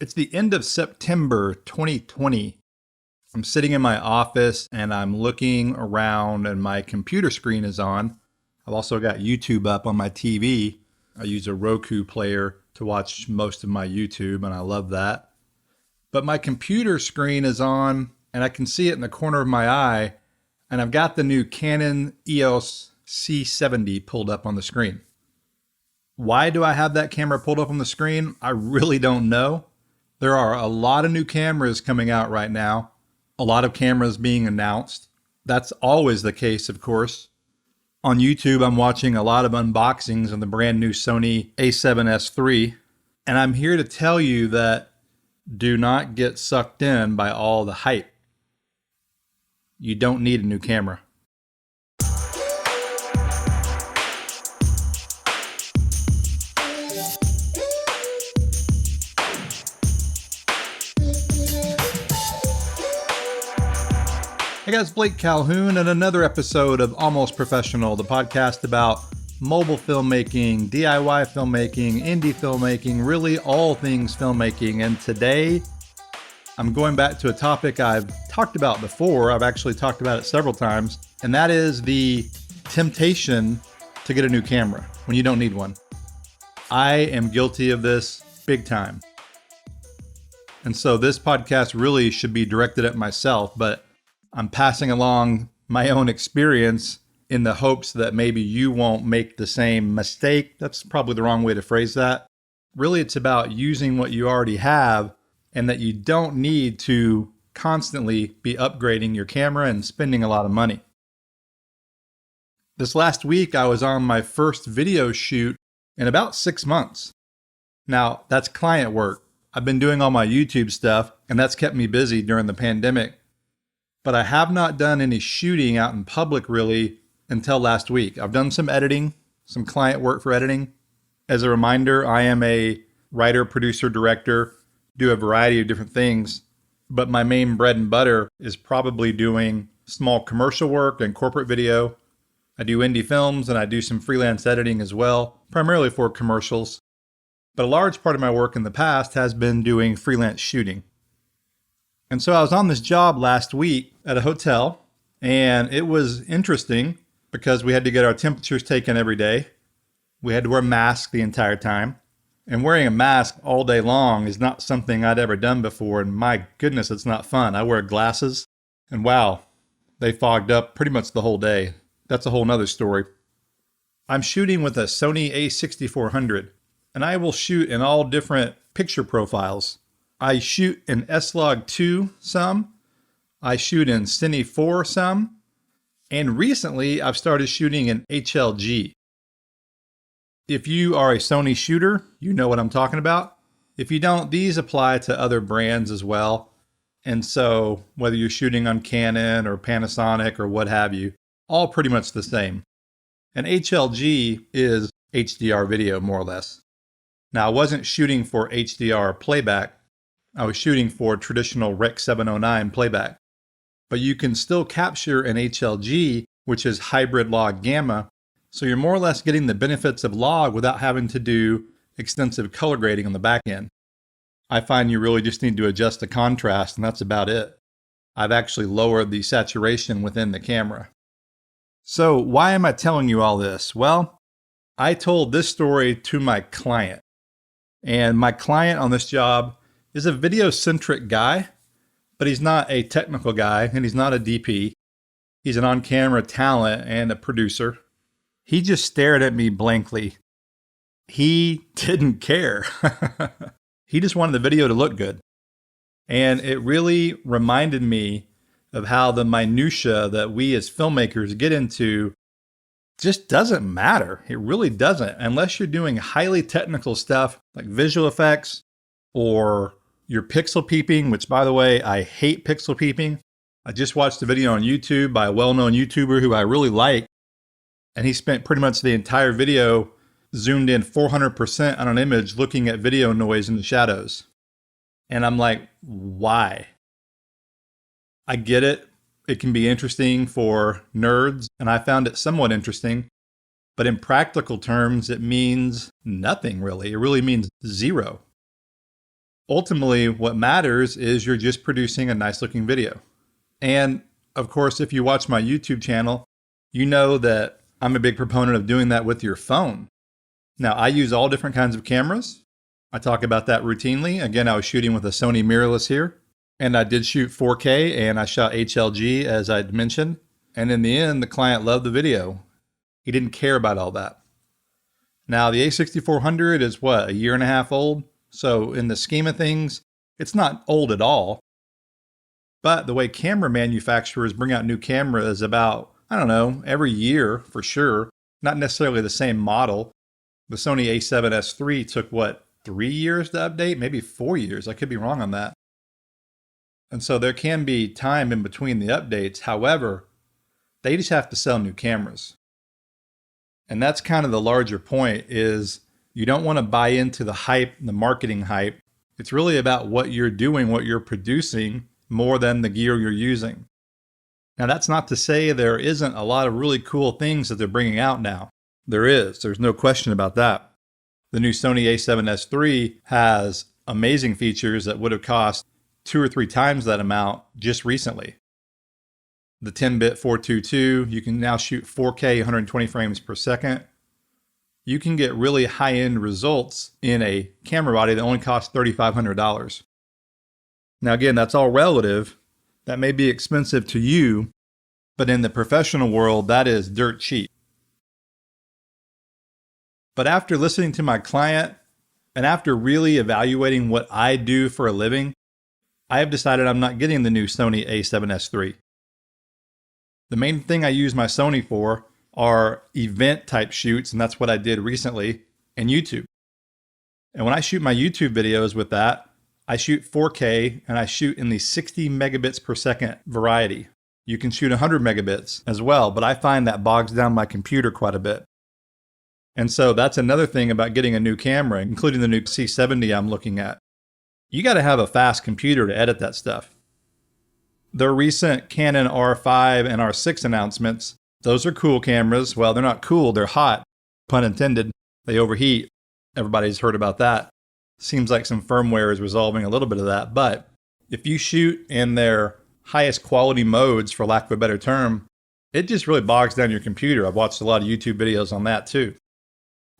It's the end of September 2020. I'm sitting in my office and I'm looking around and my computer screen is on. I've also got YouTube up on my TV. I use a Roku player to watch most of my YouTube and I love that. But my computer screen is on and I can see it in the corner of my eye, and I've got the new Canon EOS C70 pulled up on the screen. Why do I have that camera pulled up on the screen? I really don't know. There are a lot of new cameras coming out right now, a lot of cameras being announced. That's always the case, of course. On YouTube, I'm watching a lot of unboxings of the brand new Sony a7S III, and I'm here to tell you that do not get sucked in by all the hype. You don't need a new camera. Hey guys, Blake Calhoun and another episode of Almost Professional, the podcast about mobile filmmaking, DIY filmmaking, indie filmmaking, really all things filmmaking. And today I'm going back to a topic I've talked about before. I've actually talked about it several times, and that is the temptation to get a new camera when you don't need one. I am guilty of this big time. And so this podcast really should be directed at myself, but I'm passing along my own experience in the hopes that maybe you won't make the same mistake. That's probably the wrong way to phrase that. Really, it's about using what you already have and that you don't need to constantly be upgrading your camera and spending a lot of money. This last week, I was on my first video shoot in about 6 months. Now, that's client work. I've been doing all my YouTube stuff, and that's kept me busy during the pandemic. But I have not done any shooting out in public really until last week. I've done some editing, some client work for editing. As a reminder, I am a writer, producer, director, do a variety of different things, but my main bread and butter is probably doing small commercial work and corporate video. I do indie films and I do some freelance editing as well, primarily for commercials. But a large part of my work in the past has been doing freelance shooting. And so I was on this job last week at a hotel, and it was interesting because we had to get our temperatures taken every day. We had to wear masks the entire time. And wearing a mask all day long is not something I'd ever done before, and my goodness, it's not fun. I wear glasses, and wow, they fogged up pretty much the whole day. That's a whole nother story. I'm shooting with a Sony a6400, and I will shoot in all different picture profiles. I shoot in S-Log 2 some, I shoot in Cine 4 some, and recently I've started shooting in HLG. If you are a Sony shooter, you know what I'm talking about. If you don't, these apply to other brands as well. And so whether you're shooting on Canon or Panasonic or what have you, all pretty much the same. And HLG is HDR video, more or less. Now, I wasn't shooting for HDR playback. I was shooting for traditional Rec 709 playback. But you can still capture an HLG, which is hybrid log gamma. So you're more or less getting the benefits of log without having to do extensive color grading on the back end. I find you really just need to adjust the contrast, and that's about it. I've actually lowered the saturation within the camera. So why am I telling you all this? Well, I told this story to my client. And my client on this job is a video-centric guy, but he's not a technical guy, and he's not a DP. He's an on-camera talent and a producer. He just stared at me blankly. He didn't care. He just wanted the video to look good. And it really reminded me of how the minutia that we as filmmakers get into just doesn't matter. It really doesn't, unless you're doing highly technical stuff like visual effects or you're pixel peeping, which, by the way, I hate pixel peeping. I just watched a video on YouTube by a well-known YouTuber who I really like. And he spent pretty much the entire video zoomed in 400% on an image looking at video noise in the shadows. And I'm like, why? I get it. It can be interesting for nerds, and I found it somewhat interesting. But in practical terms, it means nothing really. It really means zero. Ultimately, what matters is you're just producing a nice looking video. And of course, if you watch my YouTube channel, you know that I'm a big proponent of doing that with your phone. Now, I use all different kinds of cameras. I talk about that routinely. Again, I was shooting with a Sony mirrorless here, and I did shoot 4K and I shot HLG as I'd mentioned. And in the end, the client loved the video. He didn't care about all that. Now, the A6400 is what, a year and a half old? So in the scheme of things, it's not old at all. But the way camera manufacturers bring out new cameras about, I don't know, every year for sure, not necessarily the same model. The Sony a7S III took what, 3 years to update? Maybe 4 years. I could be wrong on that. And so there can be time in between the updates. However, they just have to sell new cameras. And that's kind of the larger point is you don't want to buy into the hype, the marketing hype. It's really about what you're doing, what you're producing, more than the gear you're using. Now, that's not to say there isn't a lot of really cool things that they're bringing out now. There is. There's no question about that. The new Sony a7S III has amazing features that would have cost 2 or 3 times that amount just recently. The 10-bit 422, you can now shoot 4K 120 frames per second. You can get really high-end results in a camera body that only costs $3,500. Now again, that's all relative. That may be expensive to you, but in the professional world, that is dirt cheap. But after listening to my client and after really evaluating what I do for a living, I have decided I'm not getting the new Sony a7S III. The main thing I use my Sony for are event type shoots, and that's what I did recently, and YouTube. And when I shoot my YouTube videos with that, I shoot 4K and I shoot in the 60 megabits per second variety. You can shoot 100 megabits as well, but I find that bogs down my computer quite a bit. And so that's another thing about getting a new camera, including the new C70 I'm looking at. You got to have a fast computer to edit that stuff. The recent Canon R5 and R6 announcements, those are cool cameras. Well, they're not cool, they're hot, pun intended. They overheat. Everybody's heard about that. Seems like some firmware is resolving a little bit of that. But if you shoot in their highest quality modes, for lack of a better term, it just really bogs down your computer. I've watched a lot of YouTube videos on that too.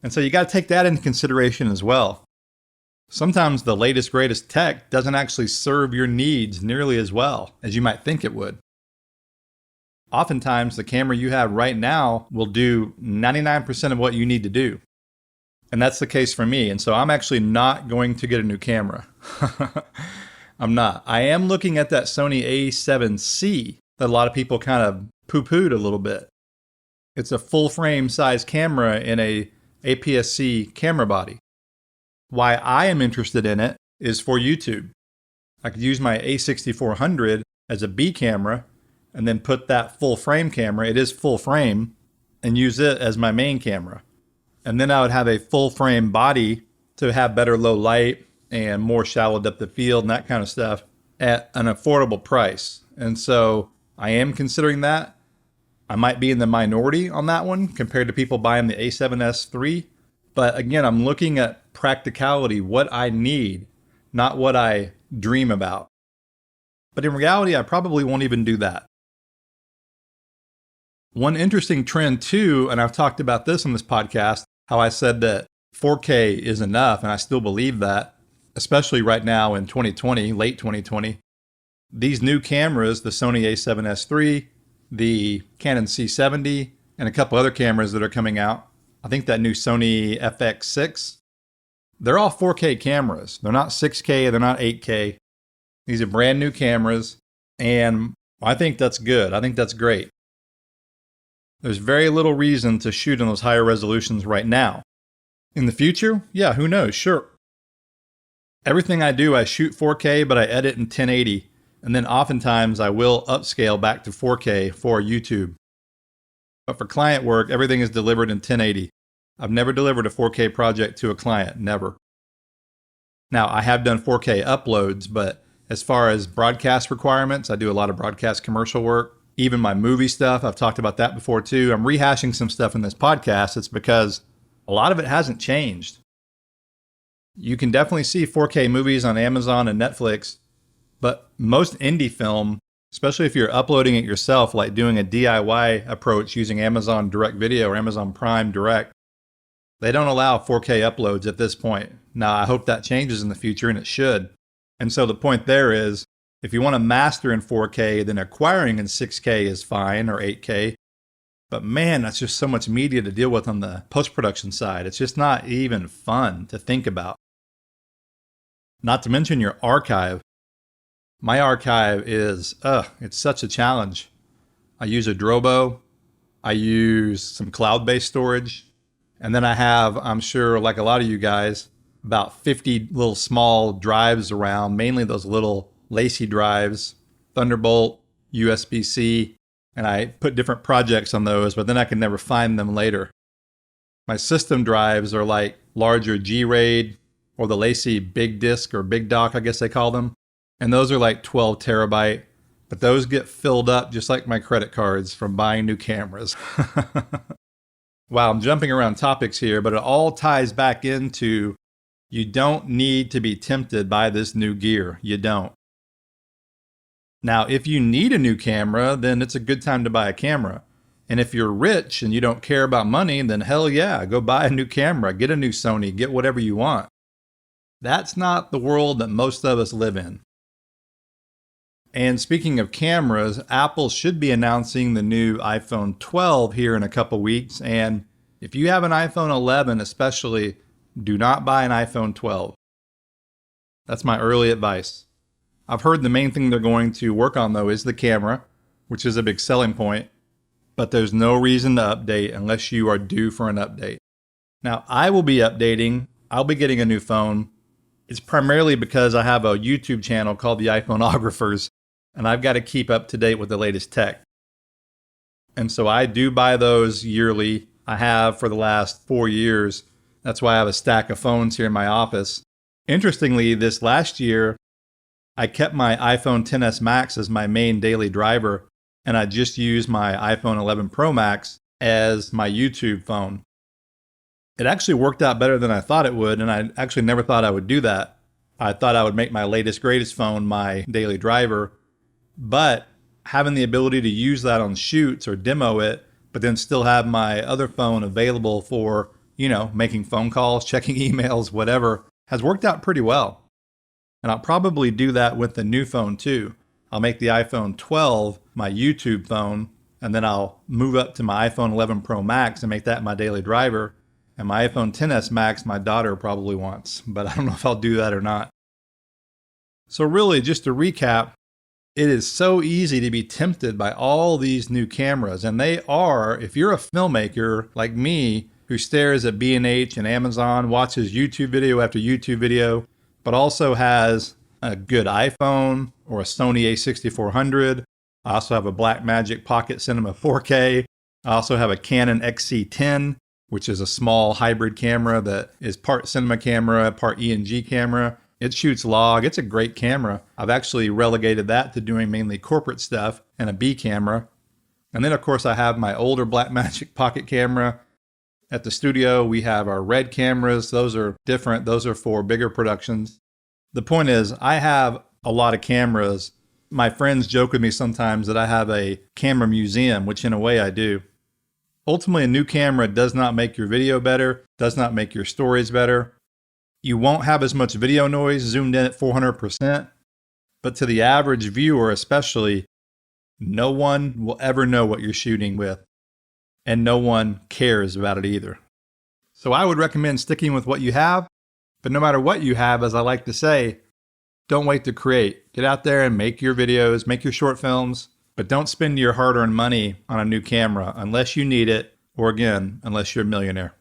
And so you got to take that into consideration as well. Sometimes the latest, greatest tech doesn't actually serve your needs nearly as well as you might think it would. Oftentimes, the camera you have right now will do 99% of what you need to do. And that's the case for me. And so I'm actually not going to get a new camera. I'm not. I am looking at that Sony a7C that a lot of people kind of poo-pooed a little bit. It's a full frame size camera in a APS-C camera body. Why I am interested in it is for YouTube. I could use my a6400 as a B camera and then put that full frame camera, it is full frame, and use it as my main camera. And then I would have a full frame body to have better low light and more shallow depth of field and that kind of stuff at an affordable price. And so I am considering that. I might be in the minority on that one compared to people buying the a7S III. But again, I'm looking at practicality, what I need, not what I dream about. But in reality, I probably won't even do that. One interesting trend too, and I've talked about this on this podcast, how I said that 4K is enough, and I still believe that, especially right now in 2020, late 2020. These new cameras, the Sony a7S III, the Canon C70, and a couple other cameras that are coming out, I think that new Sony FX6, they're all 4K cameras. They're not 6K, they're not 8K. These are brand new cameras, and I think that's good. I think that's great. There's very little reason to shoot in those higher resolutions right now. In the future, yeah, who knows, sure. Everything I do, I shoot 4K, but I edit in 1080, and then oftentimes I will upscale back to 4K for YouTube. But for client work, everything is delivered in 1080. I've never delivered a 4K project to a client, never. Now, I have done 4K uploads, but as far as broadcast requirements, I do a lot of broadcast commercial work. Even my movie stuff, I've talked about that before too. I'm rehashing some stuff in this podcast. It's because a lot of it hasn't changed. You can definitely see 4K movies on Amazon and Netflix, but most indie film, especially if you're uploading it yourself, like doing a DIY approach using Amazon Direct Video or Amazon Prime Direct, they don't allow 4K uploads at this point. Now, I hope that changes in the future, and it should. And so the point there is, if you want to master in 4K, then acquiring in 6K is fine, or 8K. But man, that's just so much media to deal with on the post-production side. It's just not even fun to think about. Not to mention your archive. My archive is, it's such a challenge. I use a Drobo. I use some cloud-based storage. And then I have, I'm sure like a lot of you guys, about 50 little small drives around, mainly those little lacy drives, Thunderbolt, USB-C, and I put different projects on those, but then I can never find them later. My system drives are like larger G-RAID or the lacy big disk or big dock, I guess they call them. And those are like 12 terabyte, but those get filled up just like my credit cards from buying new cameras. Wow, I'm jumping around topics here, but it all ties back into you don't need to be tempted by this new gear. You don't. Now, if you need a new camera, then it's a good time to buy a camera. And if you're rich and you don't care about money, then hell yeah, go buy a new camera, get a new Sony, get whatever you want. That's not the world that most of us live in. And speaking of cameras, Apple should be announcing the new iPhone 12 here in a couple weeks. And if you have an iPhone 11 especially, do not buy an iPhone 12. That's my early advice. I've heard the main thing they're going to work on though is the camera, which is a big selling point. But there's no reason to update unless you are due for an update. Now, I will be updating. I'll be getting a new phone. It's primarily because I have a YouTube channel called The iPhoneographers, and I've got to keep up to date with the latest tech. And so I do buy those yearly. I have for the last 4 years. That's why I have a stack of phones here in my office. Interestingly, this last year, I kept my iPhone XS Max as my main daily driver, and I just used my iPhone 11 Pro Max as my YouTube phone. It actually worked out better than I thought it would, and I actually never thought I would do that. I thought I would make my latest, greatest phone my daily driver, but having the ability to use that on shoots or demo it, but then still have my other phone available for, making phone calls, checking emails, whatever, has worked out pretty well. And I'll probably do that with the new phone too. I'll make the iPhone 12 my YouTube phone, and then I'll move up to my iPhone 11 Pro Max and make that my daily driver. And my iPhone XS Max, my daughter probably wants, but I don't know if I'll do that or not. So really, just to recap, it is so easy to be tempted by all these new cameras. And they are, if you're a filmmaker like me, who stares at B&H and Amazon, watches YouTube video after YouTube video, but also has a good iPhone or a Sony a6400. I also have a Blackmagic Pocket Cinema 4K. I also have a Canon XC10, which is a small hybrid camera that is part cinema camera, part E&G camera. It shoots log. It's a great camera. I've actually relegated that to doing mainly corporate stuff and a B camera. And then, of course, I have my older Blackmagic Pocket camera. At the studio, we have our Red cameras. Those are different. Those are for bigger productions. The point is, I have a lot of cameras. My friends joke with me sometimes that I have a camera museum, which in a way I do. Ultimately, a new camera does not make your video better, does not make your stories better. You won't have as much video noise zoomed in at 400%, but to the average viewer especially, no one will ever know what you're shooting with, and no one cares about it either. So I would recommend sticking with what you have, but no matter what you have, as I like to say, don't wait to create. Get out there and make your videos, make your short films, but don't spend your hard-earned money on a new camera unless you need it, or again, unless you're a millionaire.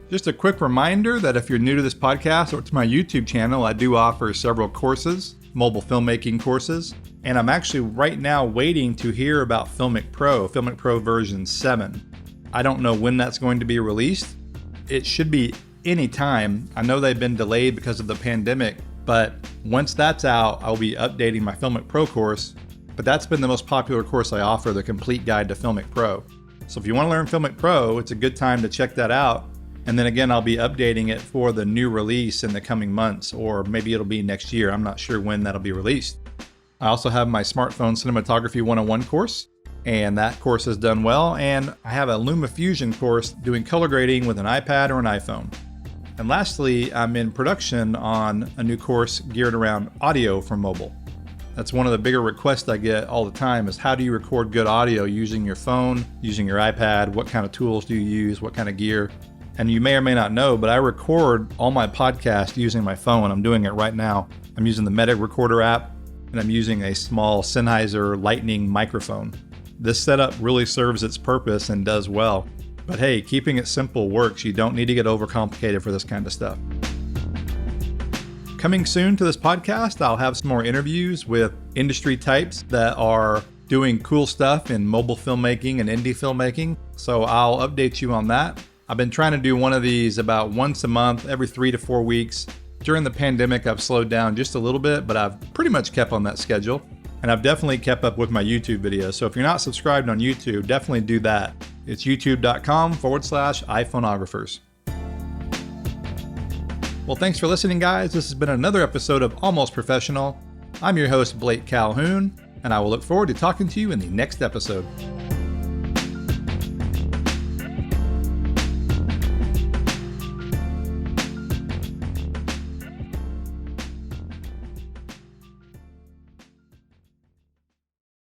Just a quick reminder that if you're new to this podcast or to my YouTube channel, I do offer several courses, mobile filmmaking courses, and I'm actually right now waiting to hear about Filmic Pro version 7. I don't know when that's going to be released. It should be any time. I know they've been delayed because of the pandemic, but once that's out, I'll be updating my Filmic Pro course. but that's been the most popular course I offer, the Complete Guide to Filmic Pro. So if you want to learn Filmic Pro, it's a good time to check that out. And then again, I'll be updating it for the new release in the coming months, or maybe it'll be next year. I'm not sure when that'll be released. I also have my Smartphone Cinematography 101 course, and that course has done well. And I have a LumaFusion course doing color grading with an iPad or an iPhone. And lastly, I'm in production on a new course geared around audio for mobile. That's one of the bigger requests I get all the time is how do you record good audio using your phone, using your iPad? What kind of tools do you use? What kind of gear? And you may or may not know, but I record all my podcasts using my phone. I'm doing it right now. I'm using the Medic Recorder app, and I'm using a small Sennheiser Lightning microphone. This setup really serves its purpose and does well. But hey, keeping it simple works. You don't need to get overcomplicated for this kind of stuff. Coming soon to this podcast, I'll have some more interviews with industry types that are doing cool stuff in mobile filmmaking and indie filmmaking. So I'll update you on that. I've been trying to do one of these about once a month, every 3 to 4 weeks. During the pandemic, I've slowed down just a little bit, but I've pretty much kept on that schedule. And I've definitely kept up with my YouTube videos. So if you're not subscribed on YouTube, definitely do that. It's youtube.com/iPhonographers. Well, thanks for listening, guys. This has been another episode of Almost Professional. I'm your host, Blake Calhoun, and I will look forward to talking to you in the next episode.